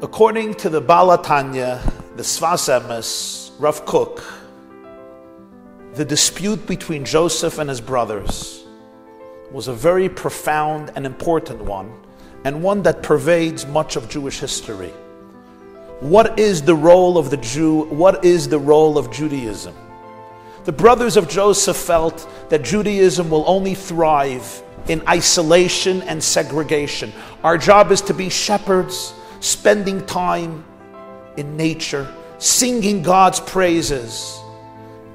According to the Balatanya, the Sfas Emes, Rav Kook, the dispute between Joseph and his brothers was a very profound and important one, and one that pervades much of Jewish history. What is the role of the Jew? What is the role of Judaism? The brothers of Joseph felt that Judaism will only thrive in isolation and segregation. Our job is to be shepherds, spending time in nature, singing God's praises,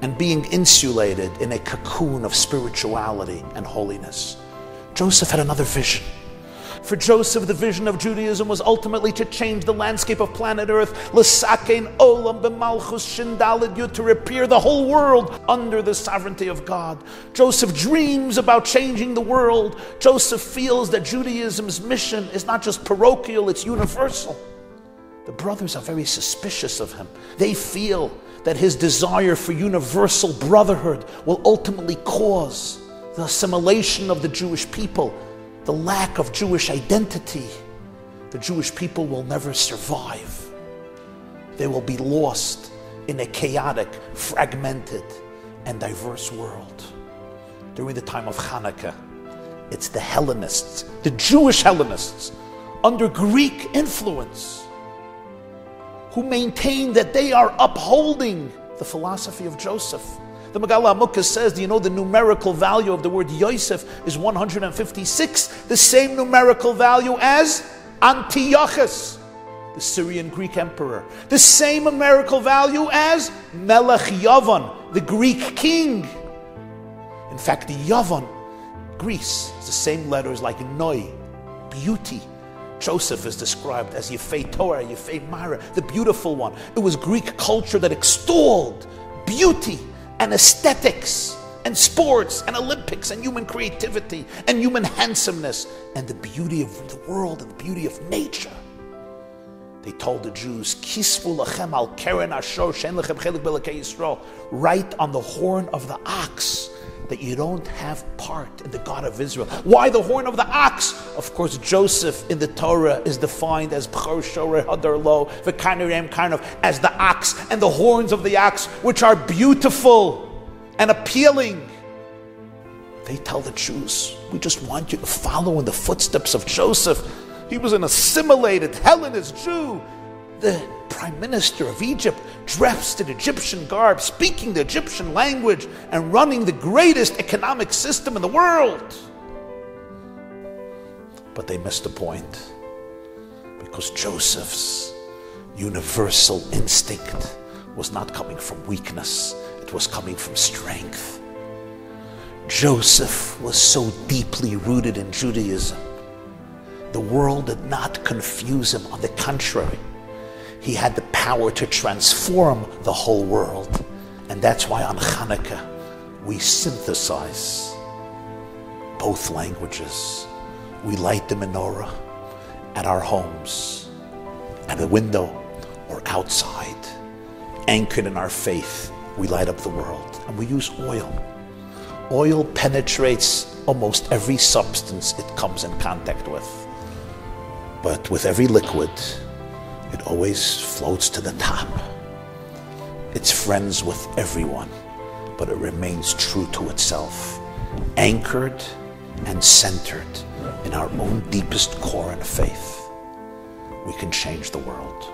and being insulated in a cocoon of spirituality and holiness. Joseph had another vision. For Joseph, the vision of Judaism was ultimately to change the landscape of planet Earth, l'sakein olam b'malchus shin daled yud, to repair the whole world under the sovereignty of God. Joseph dreams about changing the world. Joseph feels that Judaism's mission is not just parochial, it's universal. The brothers are very suspicious of him. They feel that his desire for universal brotherhood will ultimately cause the assimilation of the Jewish people, the lack of Jewish identity. The Jewish people will never survive. They will be lost in a chaotic, fragmented, and diverse world. During the time of Chanukah, it's the Hellenists, the Jewish Hellenists, under Greek influence, who maintain that they are upholding the philosophy of Joseph. The Megillah Amukah says, do you know the numerical value of the word Yosef is 156, the same numerical value as Antiochus, the Syrian Greek emperor, the same numerical value as Melech Yavan, the Greek king. In fact, the Yavan, Greece, is the same letters like Noi, beauty. Joseph is described as Yefei Torah, Yefei Mara, the beautiful one. It was Greek culture that extolled beauty and aesthetics and sports and Olympics and human creativity and human handsomeness and the beauty of the world and the beauty of nature. They told the Jews, Kisvu lachem al keren ashor she'en lechem chelik b'elokei Yisrael, write on the horn of the ox that you don't have part in the God of Israel. Why the horn of the ox? Of course, Joseph in the Torah is defined as B'chor Shorei Hadar Lo V'Karnei Karnov, as the ox, and the horns of the ox, which are beautiful and appealing. They tell the Jews, we just want you to follow in the footsteps of Joseph. He was an assimilated Hellenist Jew, the prime minister of Egypt, dressed in Egyptian garb, speaking the Egyptian language, and running the greatest economic system in the world. But they missed the point, because Joseph's universal instinct was not coming from weakness, it was coming from strength. Joseph was so deeply rooted in Judaism, the world did not confuse him. On the contrary, he had the power to transform the whole world. And that's why on Chanukah we synthesize both languages. We light the menorah at our homes, at a window or outside. Anchored in our faith, we light up the world. And we use oil. Oil penetrates almost every substance it comes in contact with. But with every liquid, it always floats to the top. It's friends with everyone, but it remains true to itself, anchored and centered in our own deepest core and faith. We can change the world.